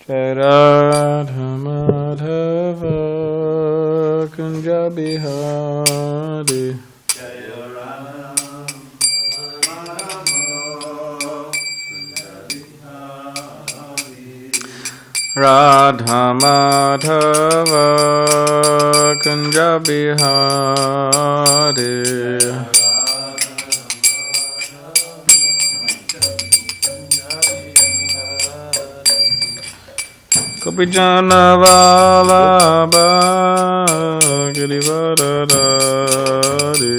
Jai Radha Madhava Kunja Bihari Radha Madhava Kunja Bihari Kapijana Vallabha Girivaradari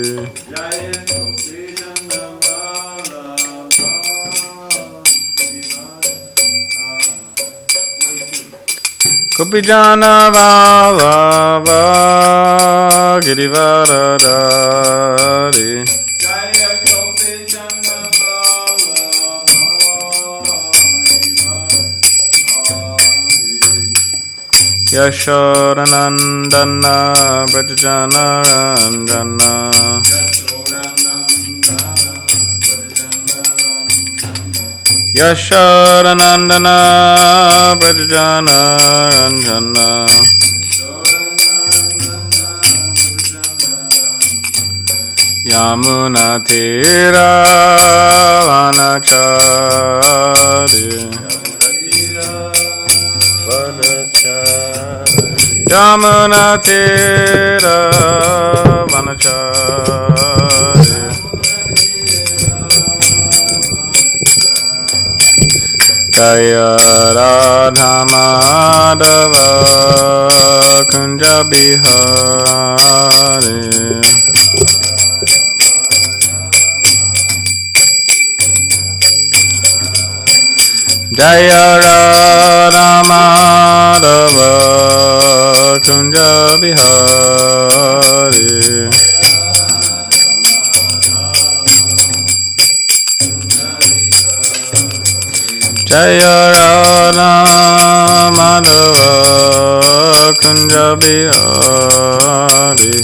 Kapijana Vallabha Girivaradari Yashodanandana Brajana Ranjana Yashodanandana Brajana Ranjana Yamuna Tira Vanachari Yamuna Tira Vanachari Jaya Radha Madhava Kunja Bihari Jaya Radha Madhava Kunja Bihari Jaya Radha Madhava Kunja Bihari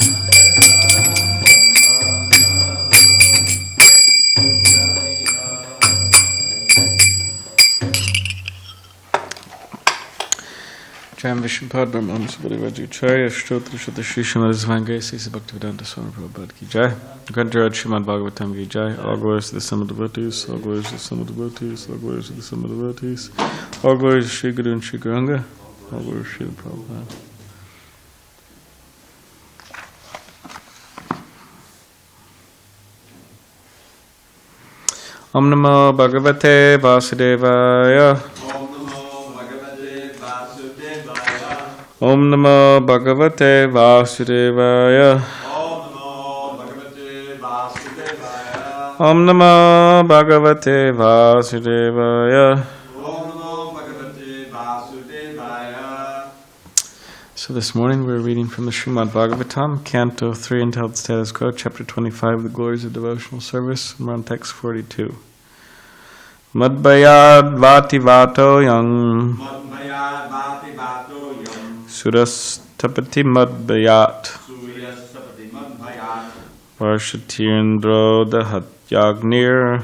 Jam Vishnupada Brahman Subhadi Vajracharya Shtotra Shata Shri Srimad Svangay Sisa Bhaktivedanta Swami Prabhupada Ki Jai Grantaraj Srimad Bhagavatam Ki Jai All glories to the Summit Devotees All glories to the Summit Devotees All glories to the Summit Devotees All glories to Shri Guru and Shri Guranga All glories to Shri Prabhupada. Om Namo Bhagavate Vasudevaya. Om Namo Bhagavate Vasudevaya. Om Namo Bhagavate Vasudevaya. So this morning we're reading from the Srimad Bhagavatam, Canto 3, entitled Status Quo, Chapter 25, The Glories of Devotional Service, and we're on text 42. Madhvayad vati vato yang surastapati madhvayat varshatirindro dahatyagnir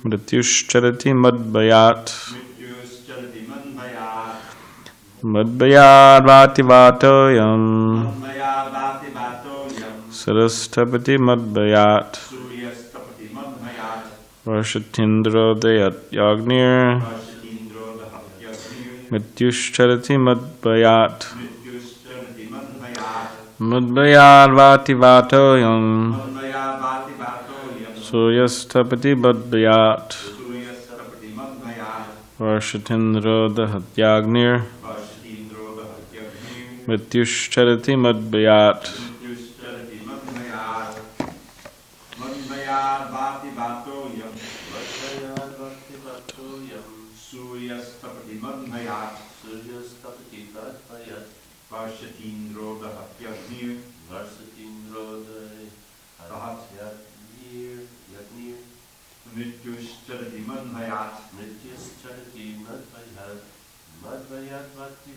mrityushcharati madhvayat madhvayad vati vato yang surastapati madhvayat Varshatindro dayat yagnir Mityushcharati madhvayat Madhvayat vati vato yang Suryastapati madhvayat Varshatindro dahat yagnir Mityushcharati madhvayat Varshatindro dahatyagnir Mrityushcharati madhvayat Madhvayat vati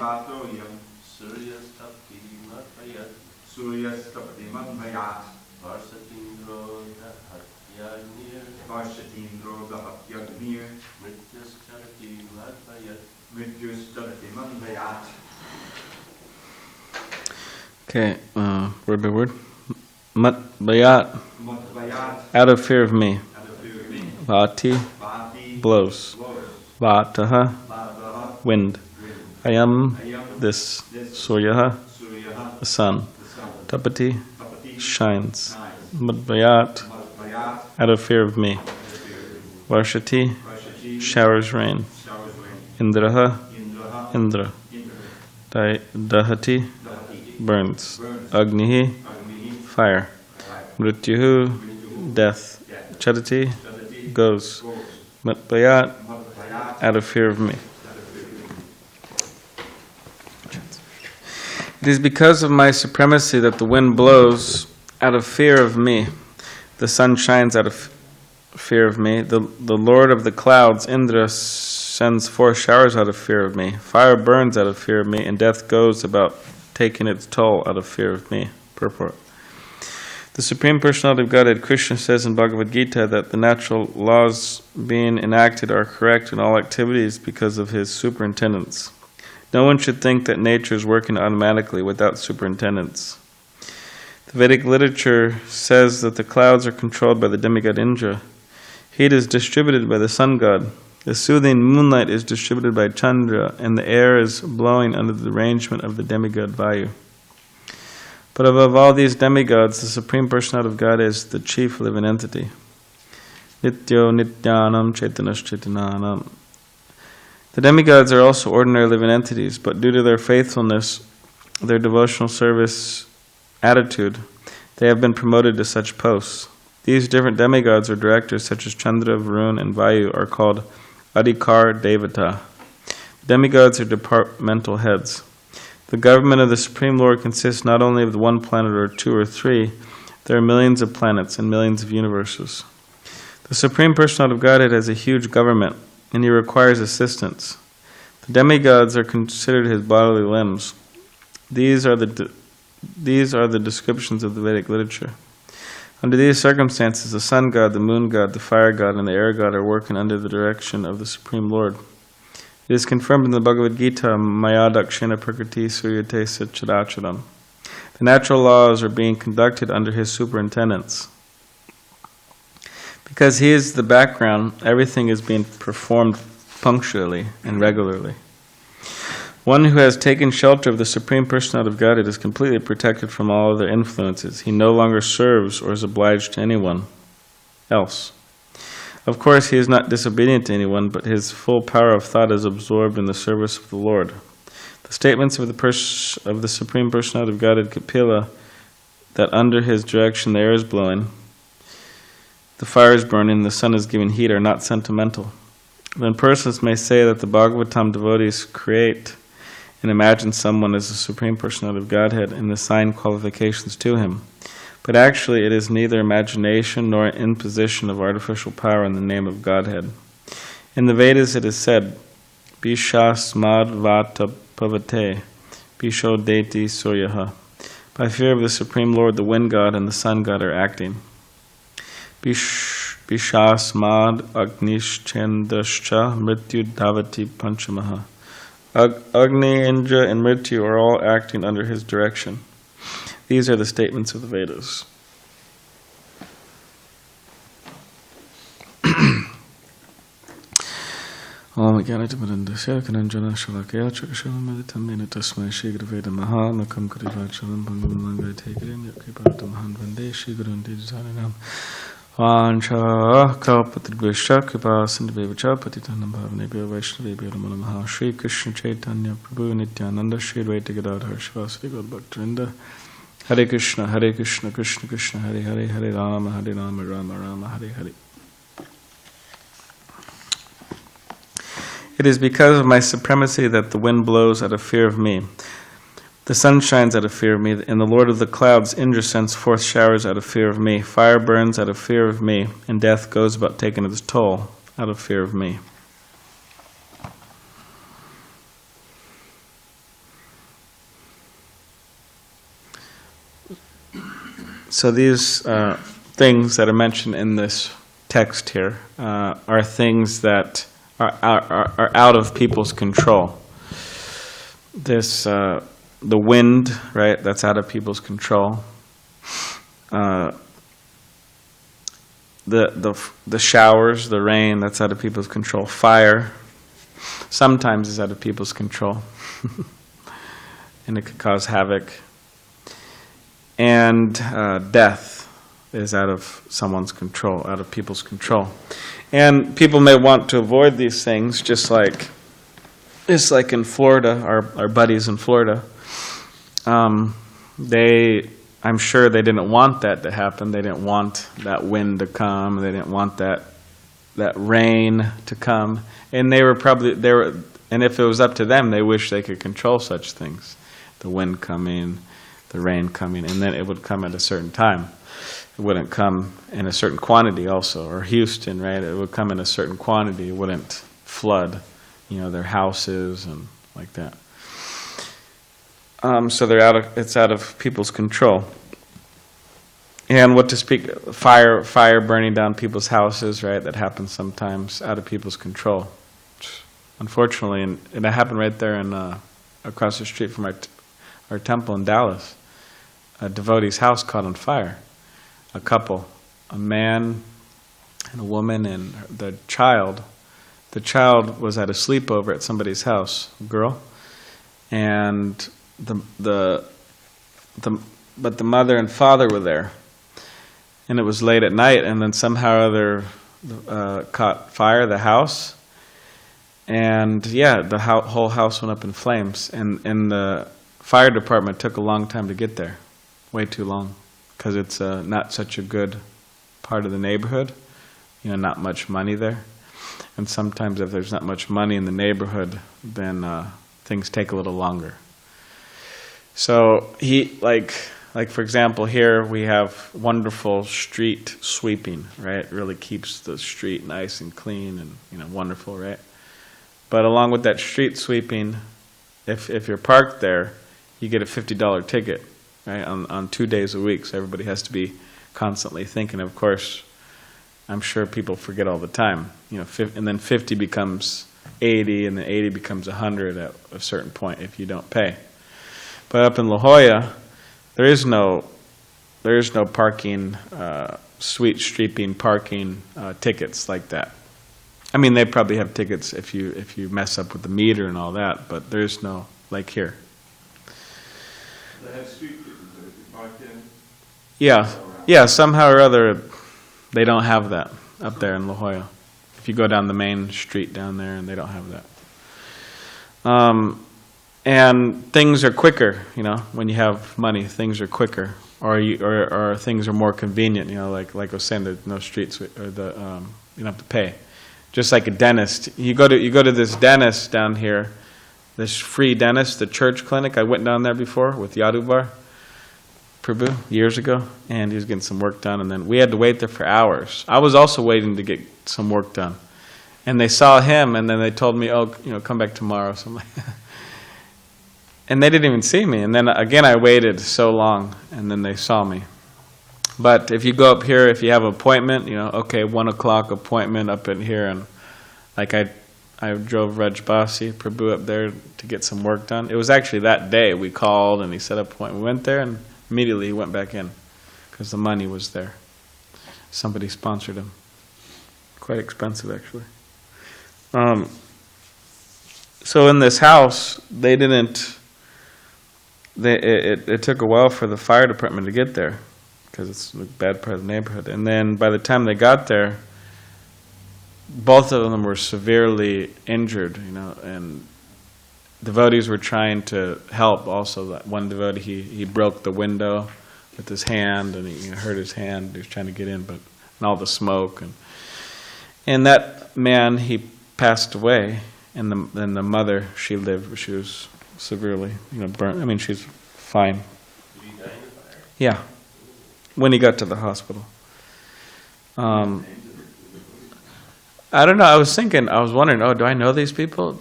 vatoyam Suryastapati madhvayat Varshatindro dahatyagnir Mrityushcharati madhvayat. Okay, word by word. Madhvayat, out of fear of me. Vati, blows. Vataha, wind. Ayam, this. Suryaha, the sun. Tapati, shines. Madhvayat, out of fear of me. Varshati, showers rain. Indraha, Indra. Dahati, burns. Agnihi, fire. Mrityuhu, death. Charati, goes. Madhvayat, out of fear of me. It is because of my supremacy that the wind blows out of fear of me. The sun shines out of fear of me. The Lord of the clouds, Indra, sends forth showers out of fear of me. Fire burns out of fear of me, and death goes about taking its toll out of fear of me. Purport. The Supreme Personality of Godhead, Krishna, says in Bhagavad Gita that the natural laws being enacted are correct in all activities because of his superintendence. No one should think that nature is working automatically without superintendence. The Vedic literature says that the clouds are controlled by the demigod Indra. Heat is distributed by the sun god. The soothing moonlight is distributed by Chandra, and the air is blowing under the arrangement of the demigod Vayu. But above all these demigods, the Supreme Personality of God is the chief living entity. Nityo Nityanam Chaitanash Chaitananam. The demigods are also ordinary living entities, but due to their faithfulness, their devotional service attitude, they have been promoted to such posts. These different demigods or directors, such as Chandra, Varun, and Vayu, are called Adhikar Devata. Demigods are departmental heads. The government of the Supreme Lord consists not only of the one planet or two or three, there are millions of planets and millions of universes. The Supreme Personality of Godhead has a huge government, and he requires assistance. The demigods are considered his bodily limbs. These are the descriptions of the Vedic literature. Under these circumstances, the sun god, the moon god, the fire god, and the air god are working under the direction of the Supreme Lord. It is confirmed in the Bhagavad Gita, Maya Dakshina Prakriti Suryate Satchadacharam. The natural laws are being conducted under his superintendence. Because he is the background, everything is being performed punctually and regularly. One who has taken shelter of the Supreme Personality of Godhead is completely protected from all other influences. He no longer serves or is obliged to anyone else. Of course, he is not disobedient to anyone, but his full power of thought is absorbed in the service of the Lord. The statements of the Supreme Personality of Godhead, Kapila, that under his direction the air is blowing, the fire is burning, the sun is giving heat, are not sentimental. Then persons may say that the Bhagavatam devotees create and imagine someone as the Supreme Personality of Godhead and assign qualifications to him. But actually it is neither imagination nor imposition of artificial power in the name of Godhead. In the Vedas it is said, Bishasmadvatapavate, Bisho Deti Suryaha. By fear of the Supreme Lord, the wind god and the sun god are acting. Bishasmad Agnishchandascha Mrityu Davati Panchamaha. Agni, Indra, and Mrityu are all acting under his direction. These are the statements of the Vedas. Om Jnanatamrindasya Kananjana Shalakaya Chakashalamaditamena Tasmai Shri Guruveda Maha Makam Karivachalam Bhangamangai Tekirin Yakipatamahan Vande Shri Gurundi Janinam Vancha Kalpatribhishya Kripa Sindhivcha Patitanam Bhavanebhyo Vaishnavebhyo Namo Namaha Shri Krishna Chaitanya Prabhu Nityananda Shri Advaita Gadadhar Shivasari Gaurabhaktarinda Hare Krishna Krishna Krishna Hare Hare Hare Rama Rama Rama Hare Hare. It is because of my supremacy that the wind blows out of fear of me. The sun shines out of fear of me, and the Lord of the clouds, Indra, sends forth showers out of fear of me. Fire burns out of fear of me, and death goes about taking its toll out of fear of me. So these things that are mentioned in this text here are things that are out of people's control. This the wind, right? That's out of people's control. The showers, the rain, that's out of people's control. Fire sometimes is out of people's control, and it could cause havoc. And death is out of someone's control, out of people's control. And people may want to avoid these things, just like in Florida, our buddies in Florida. I'm sure they didn't want that to happen. They didn't want that wind to come. They didn't want that rain to come. And and if it was up to them, they wish they could control such things. The wind coming, the rain coming, and then it would come at a certain time. It wouldn't come in a certain quantity also. Or Houston, right? It would come in a certain quantity. It wouldn't flood, their houses and like that. So it's out of people's control. And what to speak, fire burning down people's houses, right? That happens sometimes, out of people's control. Unfortunately, and it happened right there across the street from our temple in Dallas. A devotee's house caught on fire. A couple, a man and a woman and the child. The child was at a sleepover at somebody's house, a girl, and but the mother and father were there, and it was late at night, and then somehow or other caught fire, the house, and the whole house went up in flames, and the fire department took a long time to get there, way too long, because it's not such a good part of the neighborhood, not much money there. And sometimes if there's not much money in the neighborhood, then things take a little longer. So like for example, here we have wonderful street sweeping, right? It really keeps the street nice and clean and wonderful, right? But along with that street sweeping, if you're parked there, you get a $50 ticket, right? On 2 days a week. So everybody has to be constantly thinking. Of course, I'm sure people forget all the time, and then 50 becomes 80, and then 80 becomes 100 at a certain point if you don't pay. But up in La Jolla, there is no parking, street parking tickets like that. I mean, they probably have tickets if you mess up with the meter and all that, but there's no like here. They have street kitchens, but if you park in, Yeah, somehow or other, they don't have that up there in La Jolla. If you go down the main street down there, and they don't have that. And things are quicker, when you have money, things are quicker, or things are more convenient, like I was saying, there's no streets, or you don't have to pay. Just like a dentist, you go to this dentist down here, this free dentist, the church clinic. I went down there before with Yadubar Prabhu years ago, and he was getting some work done, and then we had to wait there for hours. I was also waiting to get some work done, and they saw him, and then they told me, "Oh, come back tomorrow." So I'm like, and they didn't even see me. And then again, I waited so long, and then they saw me. But if you go up here, if you have an appointment, 1 o'clock appointment up in here, and like I drove Raj Basi Prabhu up there to get some work done. It was actually that day we called, and he set up an appointment. We went there, and immediately he went back in because the money was there. Somebody sponsored him. Quite expensive, actually. So in this house, they didn't. It took a while for the fire department to get there because it's a bad part of the neighborhood. And then by the time they got there, both of them were severely injured, and devotees were trying to help also. That one devotee, he broke the window with his hand, and he hurt his hand. He was trying to get in, and all the smoke. And that man, he passed away, and the mother, she lived, but she was severely, burnt. I mean, she's fine. did he die in the fire? Yeah, when he got to the hospital. I don't know. I was wondering. Oh, do I know these people?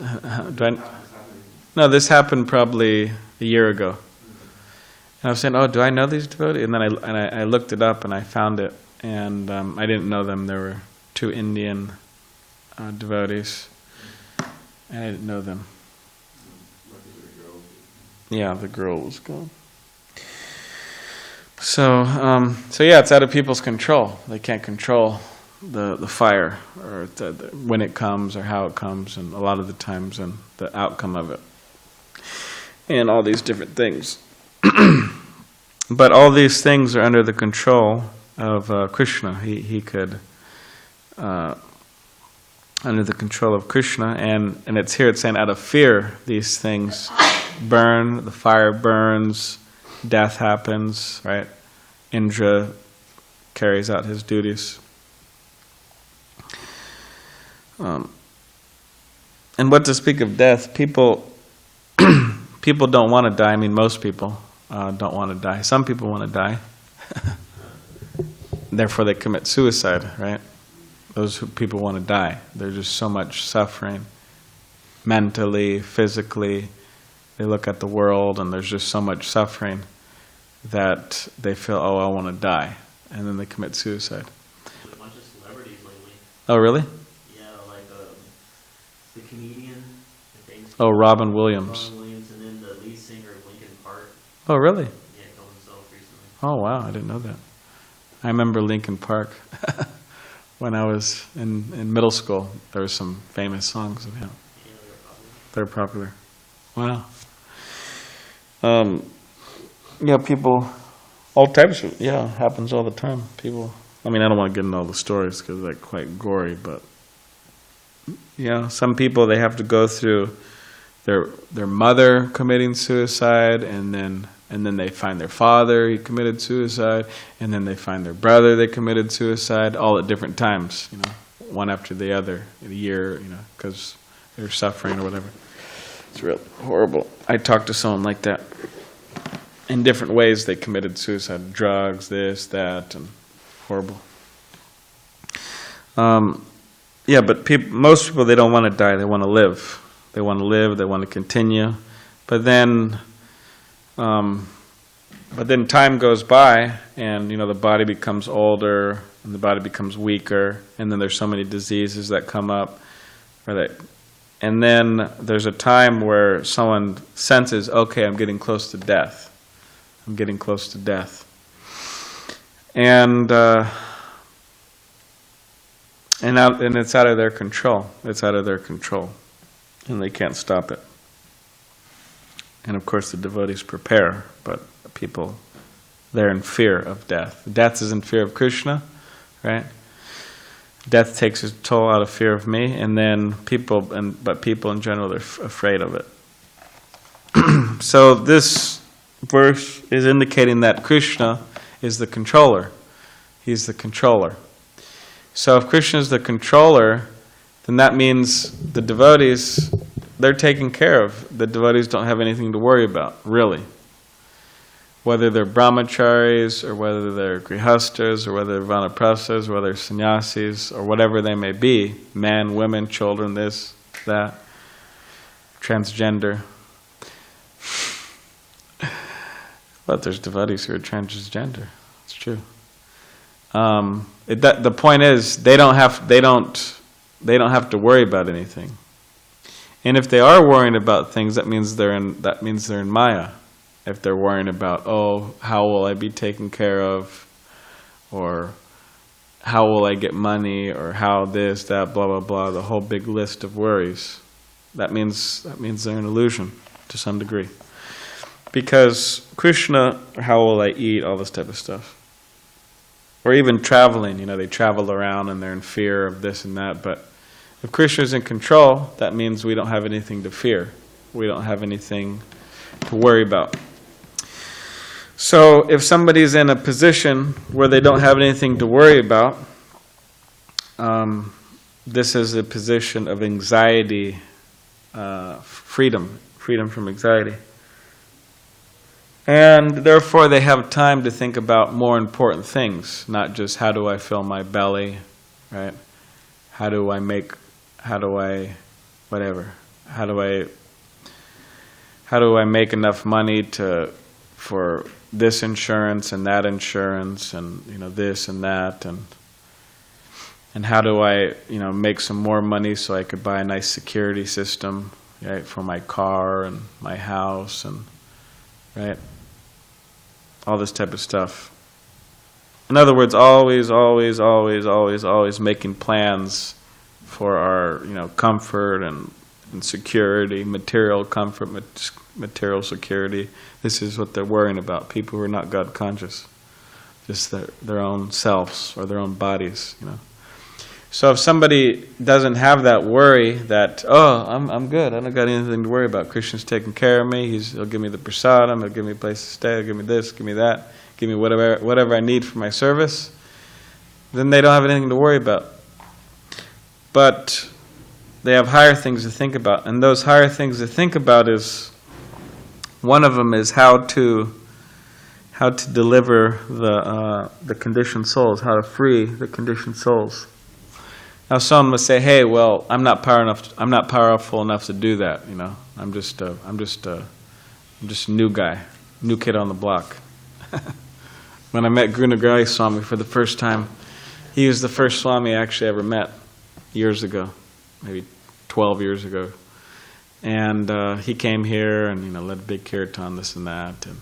No, this happened probably a year ago. And I was saying, oh, do I know these devotees? And then I looked it up and I found it, and I didn't know them. There were 2 Indian devotees, and I didn't know them. Yeah, the girl was gone. So yeah, it's out of people's control. They can't control the fire, or when it comes, or how it comes, and a lot of the times, and the outcome of it, and all these different things. But all these things are under the control of Krishna. He could, under the control of Krishna, and it's here. It's saying out of fear, these things burn. The fire burns. Death happens. Right? Indra carries out his duties. And what to speak of death, people don't want to die. I mean, most people don't want to die. Some people want to die. Therefore, they commit suicide, right? Those people want to die. There's just so much suffering, mentally, physically. They look at the world, and there's just so much suffering that they feel, oh, I want to die. And then they commit suicide. There's a bunch of celebrities lately. Oh, really? Yeah, like the comedian, the famous Oh, Robin Williams. Robin Williams, and then the lead singer of Linkin Park. Oh, really? Yeah, killed himself recently. Oh, wow, I didn't know that. I remember Linkin Park. When I was in middle school, there were some famous songs of him. Yeah, they're They're popular. popular. Wow. Yeah, people, all types of, happens all the time. People, I mean, I don't want to get into all the stories because they're quite gory, but some people, they have to go through their mother committing suicide, and then they find their father, he committed suicide, and then they find their brother, they committed suicide, all at different times, one after the other, in a year, because they're suffering or whatever. It's real horrible. I talked to someone like that. In different ways, they committed suicide. Drugs, this, that, and horrible. But most people, they don't want to die. They want to live. They want to live. They want to continue. But then time goes by, and the body becomes older, and the body becomes weaker, and then there's so many diseases that come up, and then there's a time where someone senses, okay, I'm getting close to death. I'm getting close to death. And it's out of their control. It's out of their control. And they can't stop it. And of course the devotees prepare, but people, they're in fear of death. Death is in fear of Krishna, right? Death takes its toll out of fear of me, and then people in general, they're afraid of it. So this verse is indicating that Krishna is the controller. He's the controller. So if Krishna is the controller, then that means the devotees, they're taken care of. The devotees don't have anything to worry about, really. Whether they're brahmacharis, or whether they're grihastas, or whether they're vanaprasthas, or whether they're sannyasis, or whatever they may be, men, women, children, this, that, transgender. But there's devotees who are transgender. It's true. The point is, they don't have to worry about anything. And if they are worrying about things, that means they're in Maya. If they're worrying about, oh, how will I be taken care of, or how will I get money, or how this, that, blah, blah, blah, the whole big list of worries, that means they're an illusion to some degree. Because Krishna, or how will I eat, all this type of stuff. Or even traveling, they travel around and they're in fear of this and that. But if Krishna is in control, that means we don't have anything to fear. We don't have anything to worry about. So if somebody's in a position where they don't have anything to worry about, this is a position of anxiety, freedom from anxiety. And therefore they have time to think about more important things, not just how do I fill my belly, right? How do I make enough money for this insurance and that insurance, and this and that, and how do I make some more money so I could buy a nice security system, right, for my car and my house, and right, all this type of stuff. In other words, always making plans for our comfort and security, material comfort, material security. This is what they're worrying about. People who are not God conscious, just their own selves or their own bodies. So if somebody doesn't have that worry that, oh, I'm good, I don't got anything to worry about, Krishna's taking care of me, he'll give me the prasadam, he'll give me a place to stay, he'll give me this, give me that, give me whatever I need for my service, then they don't have anything to worry about. But they have higher things to think about, and those higher things to think about is, one of them is how to deliver the conditioned souls, how to free the conditioned souls. Now, someone would say, "Hey, well, I'm not powerful enough to do that. I'm just a new guy, new kid on the block." When I met Gunagraj Swami for the first time, he was the first Swami I actually ever met years ago, maybe 12 years ago, and he came here and led a big kirtan, this and that, and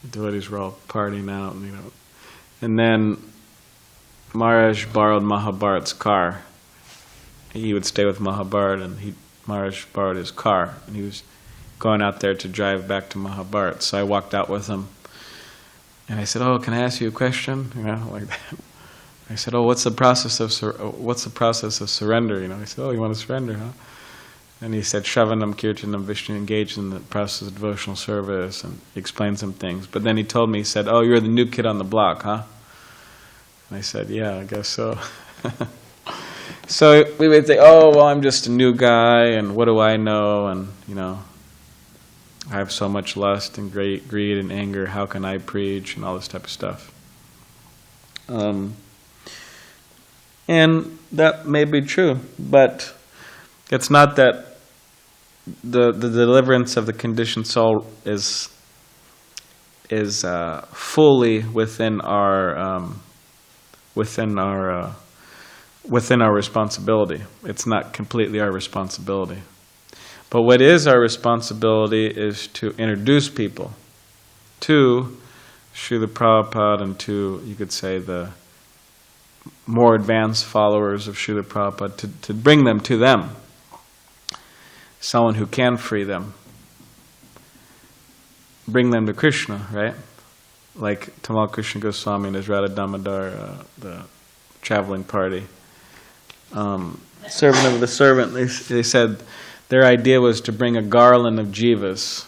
the devotees were all partying out, and then Maharaj borrowed Mahabharat's car. He would stay with Mahabharat, and Maharaj borrowed his car, and he was going out there to drive back to Mahabharat. So I walked out with him, and I said, "Oh, can I ask you a question?" Like that. I said, "Oh, what's the process of surrender?" He said, "Oh, you want to surrender, huh?" And he said, "Shravanam, Kirtanam, Vishnu, engaged in the process of devotional service," and he explained some things. But then he told me, he said, "Oh, you're the new kid on the block, huh?" And I said, "Yeah, I guess so." So we would say, "Oh, well, I'm just a new guy, and what do I know? And, I have so much lust and greed and anger. How can I preach?" And all this type of stuff. And that may be true, but it's not that the deliverance of the conditioned soul is fully within our responsibility. It's not completely our responsibility. But what is our responsibility is to introduce people to Srila Prabhupada and to, you could say, the more advanced followers of Srila Prabhupada, to bring them to them. Someone who can free them. bring them to Krishna, right? Like Tamal Krishna Goswami and his Radha Damodar, the traveling party. Servant of the servant, they said their idea was to bring a garland of jivas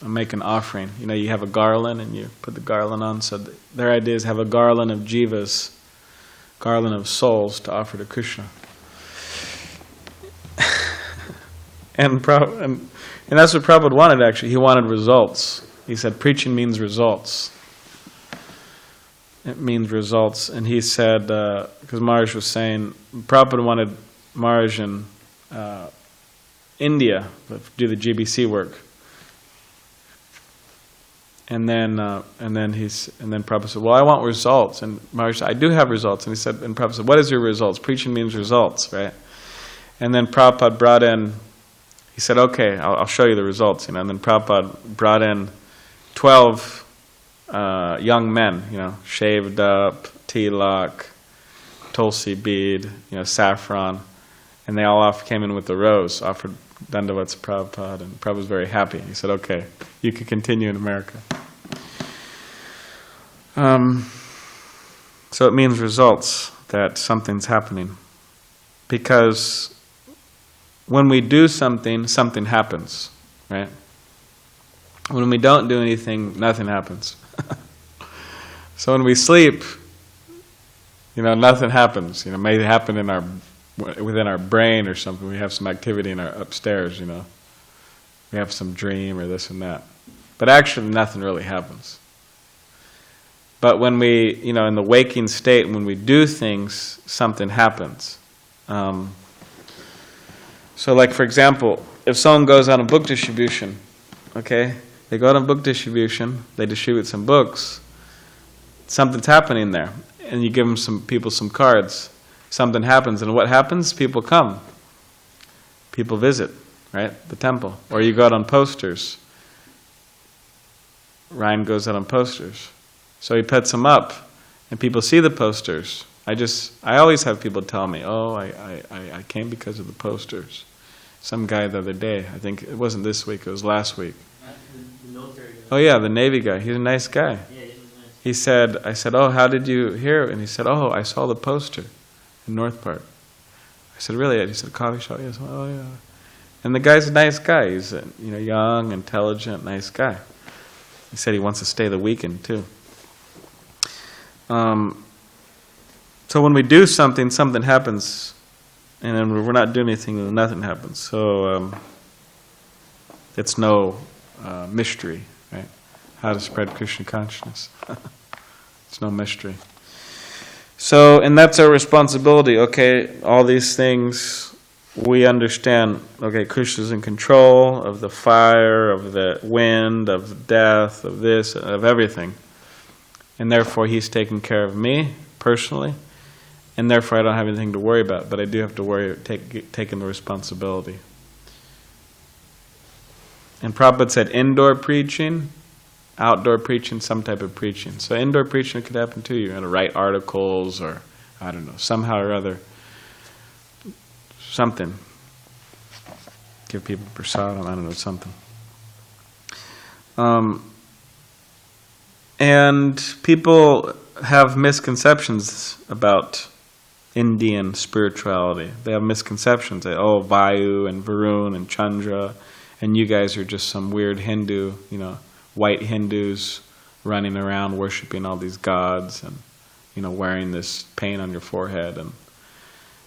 and make an offering. You know, you have a garland and you put the garland on, so their idea is have a garland of jivas, garland of souls to offer to Krishna. and that's what Prabhupada wanted, actually. He wanted results. He said, preaching means results. It means results. And he said, because Maharaj was saying, Prabhupada wanted Maharaj in India to do the GBC work. And then Prabhupada said, well, I want results. And Maharaj said, I do have results. And Prabhupada said, what is your results? Preaching means results, right? And then Prabhupada brought in, he said, okay, I'll show you the results. And then Prabhupada brought in 12 young men, shaved up, tilak, tulsi bead, saffron, and they all came in with the rose, offered dandavats to Prabhupada, and Prabhupada was very happy. He said, okay, you can continue in America. So it means results, that something's happening. Because when we do something, something happens, right? When we don't do anything, nothing happens. So when we sleep, nothing happens. It may happen within our brain or something. We have some activity in our upstairs. We have some dream or this and that. But actually, nothing really happens. But when we, in the waking state, when we do things, something happens. So, like for example, if someone goes on a book distribution, okay, they go on book distribution, they distribute some books. Something's happening there, and you give people some cards. Something happens, and what happens? People come. People visit, right? The temple. Or you go out on posters. Ryan goes out on posters. So he puts them up, and people see the posters. I always have people tell me, oh, I came because of the posters. Some guy the other day, I think it wasn't this week, it was last week. The military guy. Oh yeah, the Navy guy. He's a nice guy. Yeah, he's nice. He said, I said, oh, how did you hear? And he said, oh, I saw the poster in North Park. I said, really? He said, coffee shop? Yes. Oh, yeah. And the guy's a nice guy. He's young, intelligent, nice guy. He said he wants to stay the weekend too. So when we do something, something happens. And then we're not doing anything, then nothing happens. So it's no mystery, right? How to spread Krishna consciousness. It's no mystery. So, and that's our responsibility. Okay, all these things we understand. Okay, Krishna's in control of the fire, of the wind, of death, of this, of everything. And therefore he's taking care of me personally. And therefore I don't have anything to worry about. But I do have to worry taking the responsibility. And Prabhupada said indoor preaching, outdoor preaching, some type of preaching. So indoor preaching could happen too. You're going to write articles or, I don't know, somehow or other, something. Give people prasadam, I don't know, something. And people have misconceptions about Indian spirituality. They have misconceptions. They, oh, Vayu and Varun and Chandra, and you guys are just some weird Hindu, white Hindus running around worshiping all these gods and, wearing this paint on your forehead. And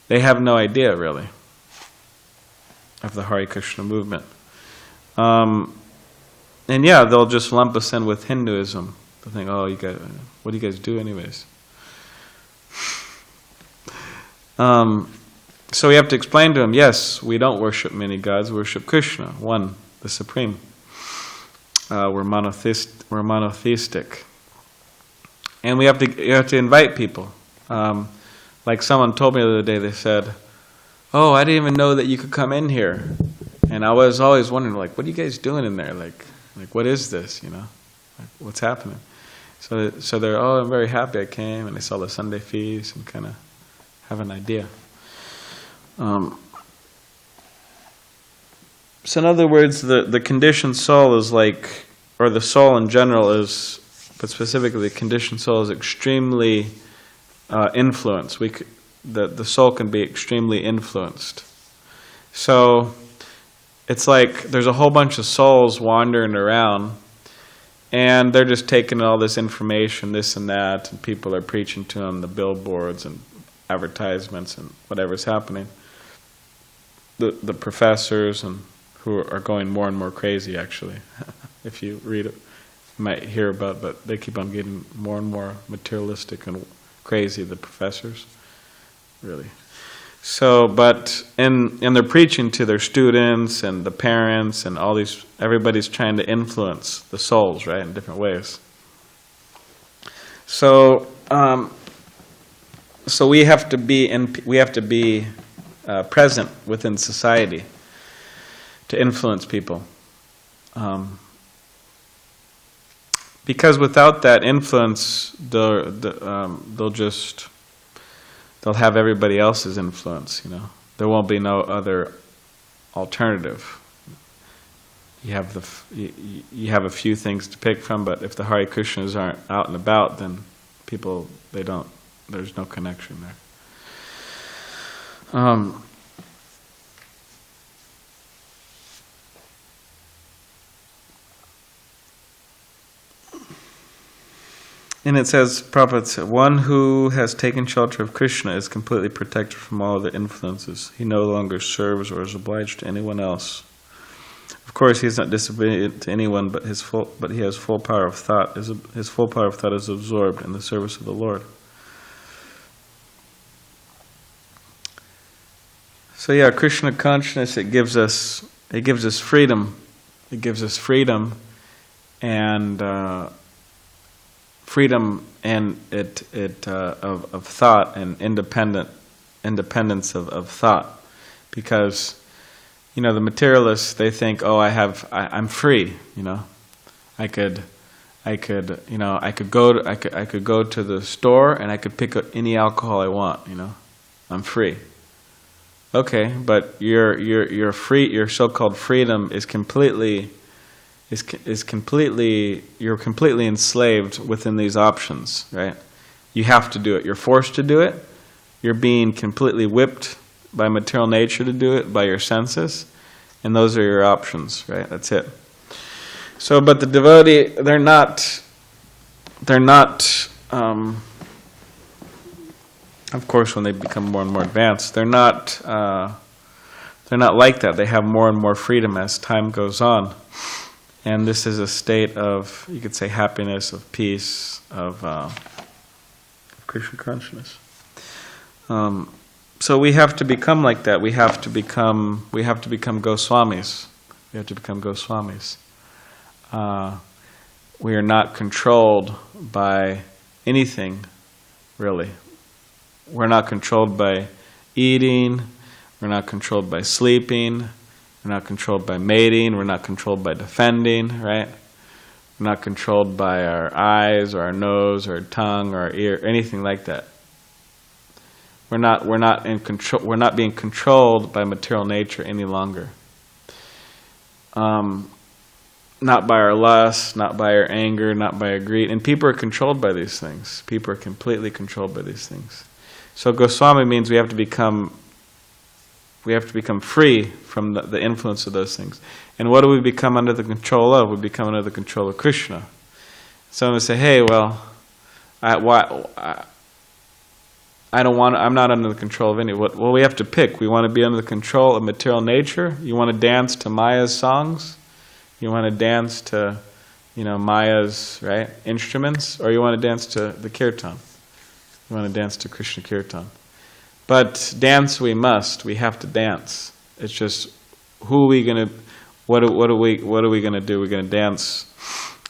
they have no idea, really, of the Hare Krishna movement. And yeah, they'll just lump us in with Hinduism. They'll think, oh, you guys, what do you guys do anyways? So we have to explain to them, yes, we don't worship many gods, we worship Krishna, one, the Supreme. We're monotheistic. And you have to invite people. Like someone told me the other day, they said, oh, I didn't even know that you could come in here. And I was always wondering, like, what are you guys doing in there? Like what is this, Like, what's happening? So they're, oh, I'm very happy I came, and they saw the Sunday feast and kind of have an idea. So in other words, the conditioned soul is like or the soul in general is, but specifically the conditioned soul is extremely influenced. The soul can be extremely influenced. So it's like there's a whole bunch of souls wandering around, and they're just taking all this information, this and that, and people are preaching to them, the billboards and advertisements and whatever's happening. The professors and who are going more and more crazy, actually. If you read it, you might hear about it, but they keep on getting more and more materialistic and crazy, the professors, really. So, but and they're preaching to their students and the parents and all these, everybody's trying to influence the souls, right, in different ways. So, so we have to be present within society to influence people. Because without that influence, they'll have everybody else's influence, you know. There won't be no other alternative. You have a few things to pick from, but if the Hare Krishnas aren't out and about, then people, there's no connection there. And it says, Prabhupada said, one who has taken shelter of Krishna is completely protected from all other influences. He no longer serves or is obliged to anyone else. Of course, he is not disobedient to anyone, but he has full power of thought. His full power of thought is absorbed in the service of the Lord. So yeah, Krishna consciousness, it gives us freedom. It gives us freedom and of thought and independence of thought, because you know the materialists, they think, oh, I'm free, you know, I could go to the store and I could pick up any alcohol I want, you know, I'm free. Okay, but your so-called freedom is completely you're completely enslaved within these options, right? You have to do it. You're forced to do it. You're being completely whipped by material nature to do it, by your senses, and those are your options, right? That's it. So, but the devotee, they're not. Of course, when they become more and more advanced, they're not like that. They have more and more freedom as time goes on. And this is a state of, you could say, happiness, of peace, of Krishna consciousness. So we have to become like that. We have to become Goswamis. We have to become Goswamis. We are not controlled by anything, really. We're not controlled by eating. We're not controlled by sleeping. We're not controlled by mating. We're not controlled by defending, right? We're not controlled by our eyes or our nose or our tongue or our ear, anything like that. We're not in control. We're not being controlled by material nature any longer. Not by our lust, not by our anger, not by our greed. And people are controlled by these things. People are completely controlled by these things. So Goswami means we have to become free from the influence of those things. And what do we become under the control of? We become under the control of Krishna. Someone would say, hey, well, I'm not under the control of any. Well, we have to pick. We want to be under the control of material nature. You want to dance to Maya's songs? You want to dance to, Maya's, right, instruments? Or you want to dance to the kirtan? You want to dance to Krishna kirtan? But dance we must. We have to dance. It's just, who are we going to? What are we going to do? We're going to dance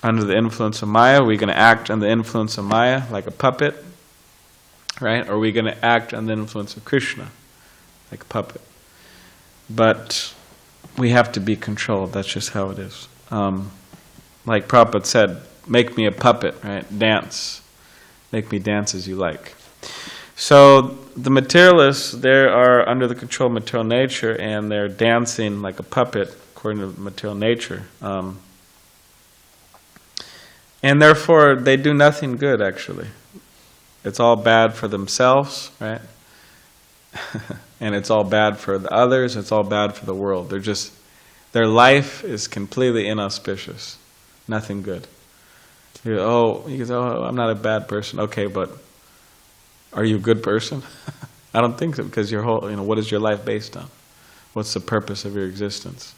under the influence of Maya. Are we going to act under the influence of Maya like a puppet, right? Or are we going to act under the influence of Krishna like a puppet? But we have to be controlled. That's just how it is. Like Prabhupada said, make me a puppet, right? Dance. Make me dance as you like. So the materialists, they are under the control of material nature, and they're dancing like a puppet according to material nature. And therefore, they do nothing good, actually. It's all bad for themselves, right? And it's all bad for the others, it's all bad for the world. Their life is completely inauspicious. Nothing good. You can say, oh, I'm not a bad person. Okay, but are you a good person? I don't think so, because your whole, what is your life based on? What's the purpose of your existence?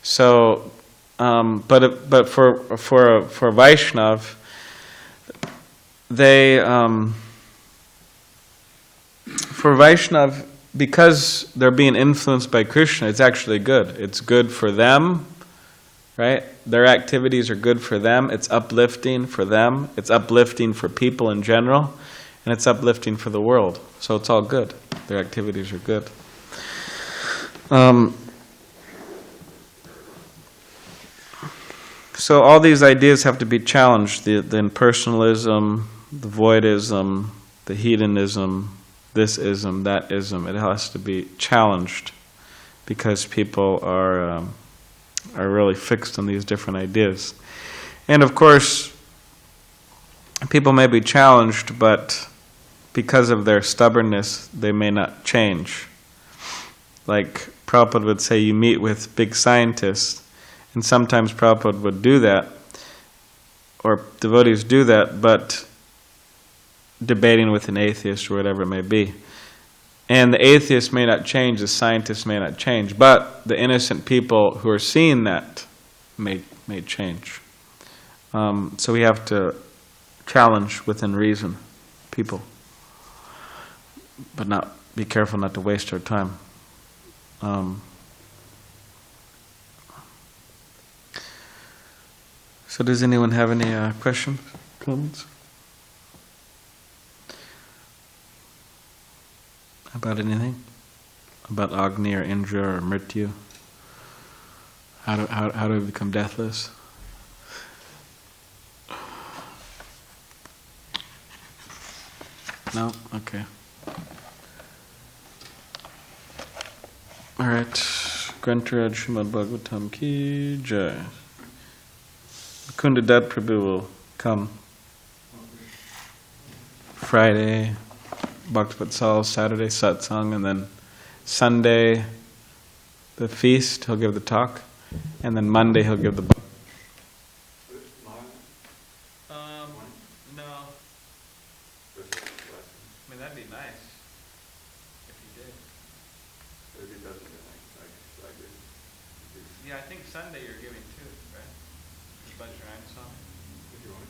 So, but for a Vaishnav, for Vaishnav, because they're being influenced by Krishna, it's actually good. It's good for them, right? Their activities are good for them. It's uplifting for them. It's uplifting for people in general. And it's uplifting for the world. So it's all good. Their activities are good. So all these ideas have to be challenged. The impersonalism, the voidism, the hedonism, this ism, that ism. It has to be challenged because people are really fixed on these different ideas. And of course, people may be challenged, but because of their stubbornness, they may not change. Like Prabhupada would say, you meet with big scientists, and sometimes Prabhupada would do that, or devotees do that, but debating with an atheist or whatever it may be. And the atheist may not change, the scientist may not change, but the innocent people who are seeing that may change. So we have to challenge within reason people, but not be careful not to waste our time. So does anyone have any questions, comments? About anything? About Agni or Indra or Mrityu? How do we become deathless? No? Okay. Alright. Grantaraj Srimad Bhagavatam ki jai. Kundadat Prabhu will come Friday, Bhakti Saturday, satsang, and then Sunday, the feast, he'll give the talk, and then Monday he'll give the book. No. I mean, that'd be nice if you did. If he doesn't, I did. Yeah, I think Sunday you're giving too, right? Bajrang song. If you want.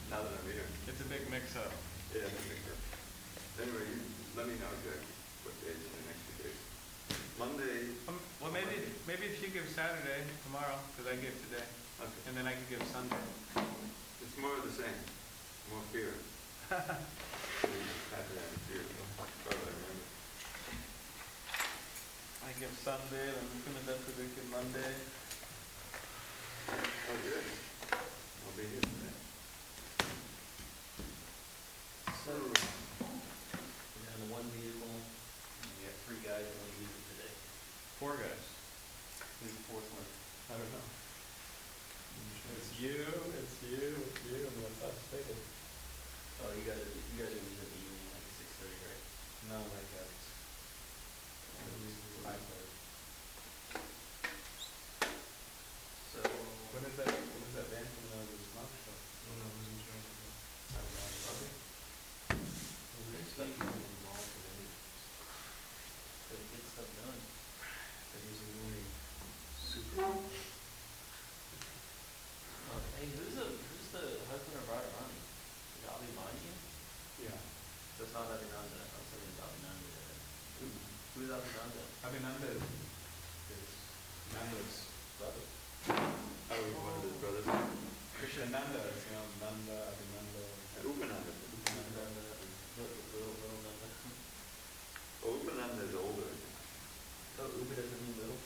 Now that I'm here. It's a big mix-up. Yeah, I think so. Anyway, let me know exactly what days in the next 2 days. Monday. Well, maybe if you give Saturday tomorrow, because I give today, Okay. and then I can give Sunday. It's more of the same. More fear. Saturday and fear. Probably remember. I give Sunday, then I'm going to give Monday. Oh, good. I'll be here today. So, we have one vehicle, and we have 3 guys and only use it today. 4 guys. Who's the 4th one? I don't know. It's you, and what's up stated. Oh, you guys are using it in the evening, like 6:30, right? No, like that. So, When is that band coming out of this month? I don't know who's in charge of that. I don't know. Probably. Next week, we're involved in any. So get stuff done. They're usually really super. Hey, who's the husband of Balaram? Is Abhimanyu? Yeah. That's not Abhinanda. I was thinking of Abhinanda. Who's Abhinanda? Abhinanda is Nanda's brother. Oh, he's one of his brothers. Krishnananda is, Nanda, Abhinanda. And Upananda. Nanda, little Nanda. Oh, Upananda is older. Oh, Upa doesn't mean little?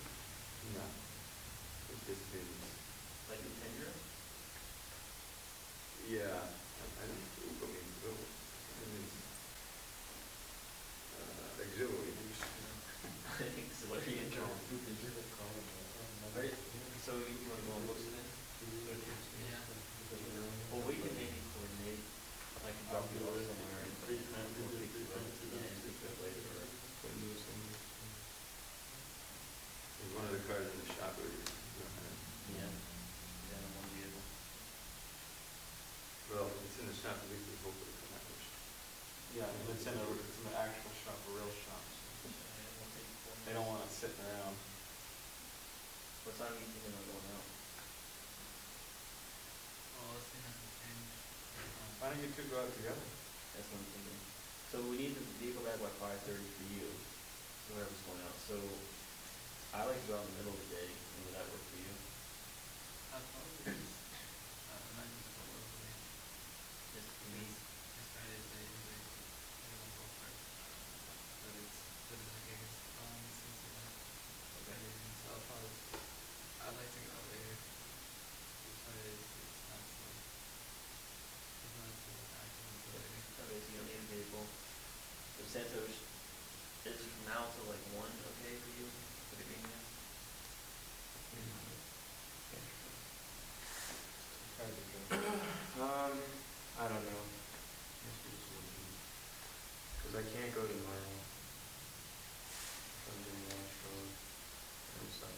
No. It just means, Like Upendra? yeah. I don't think Upa means little. It means auxiliary. So what are you into? Right? So you want to go on books today? Yeah. have to leave the hope of the language. Yeah, and it's in the actual shop, a real shop. So they don't want it sitting around. What time are you thinking of going out? Why don't you two go out together? That's what I'm thinking. So we need the vehicle back by 5:30 for you, whoever's going out. So I like to go out in the middle of the day. Would that work for you? Just for me? Okay, so you don't need a vehicle. So Santos, is from now till like 1 okay for you? For the green man? I don't know. Because I can't go tomorrow. I'm doing Nashville and stuff.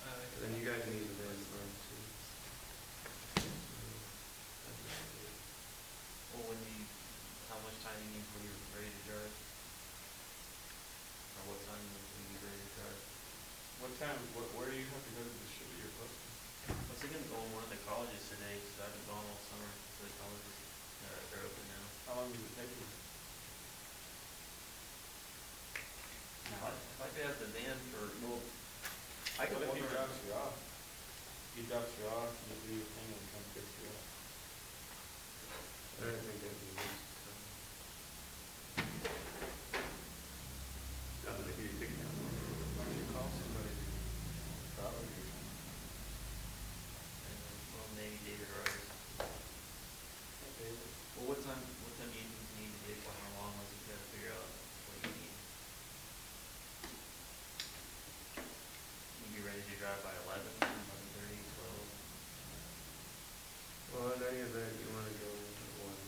But then you guys need to then learn too. Well, how much time do you need before you're ready to drive? Or what time will you be ready to drive? What time, where do you have to go to the show you're posting? I was thinking of going to one of the colleges today, because I haven't gone all summer to the colleges. They're open now. How long does it take you? If I could have the van for, well, I could What if he walk around. drops you off? He drops you off, you do your thing and come pick you up. I don't think that'd be nice. Sounds like you're taking out. Why don't you call somebody? Probably. Well, maybe David or others. Well, what time do you think you need the vehicle? How long was it? You gotta figure out what you need. You be ready to drive by 11, 11:30, 12? Well, in any event, you want to go into one.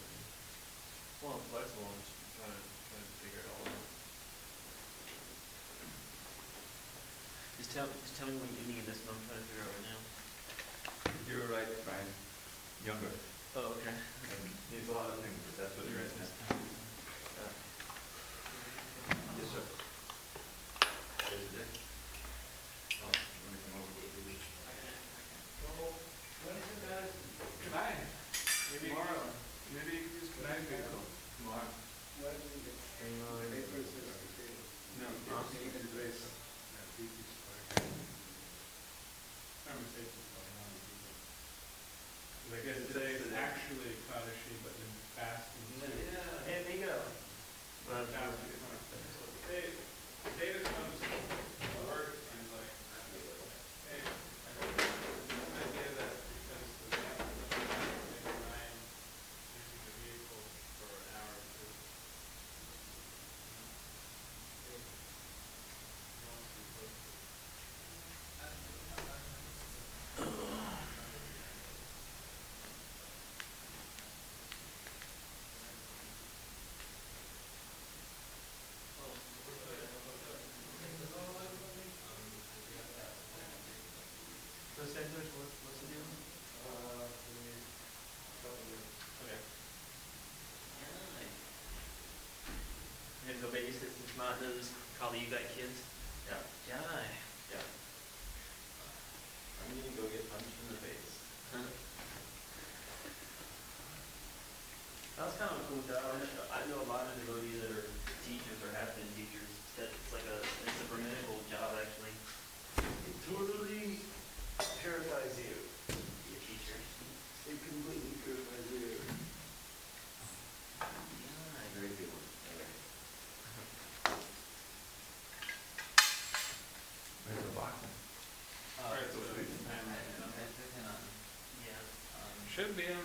Well, I'm flexible. I'm just trying to figure it all out. Just tell me what you need. That's what I'm trying to figure out right now. You're right, Brian. Younger. Oh, okay. Needs a lot of things, but that's what it is. Yes, sir. There's Dick. Oh, you want to come over with me? Good night. Maybe tomorrow. Maybe you can use good night vehicle. Tomorrow. No, conversations going on. I guess today is actually Kadashi, but then fasting. Hey, Vigo. David comes to work and he's like, hey, I got an idea that because the Ryan using the vehicle for an hour or two. So, Santos, what's the deal? Okay. You have to go babysit since Mott knows probably you got kids? Yeah. Jai. Yeah. I'm gonna go get punched in the face. That was kind of a cool job. I know a lot of devotees that are teachers or have been teachers. It's a brahminical job actually. It totally purifies you. Be a teacher. It completely purifies you. Yeah. Very good one. Where's the box? Alright, so Yeah. should be on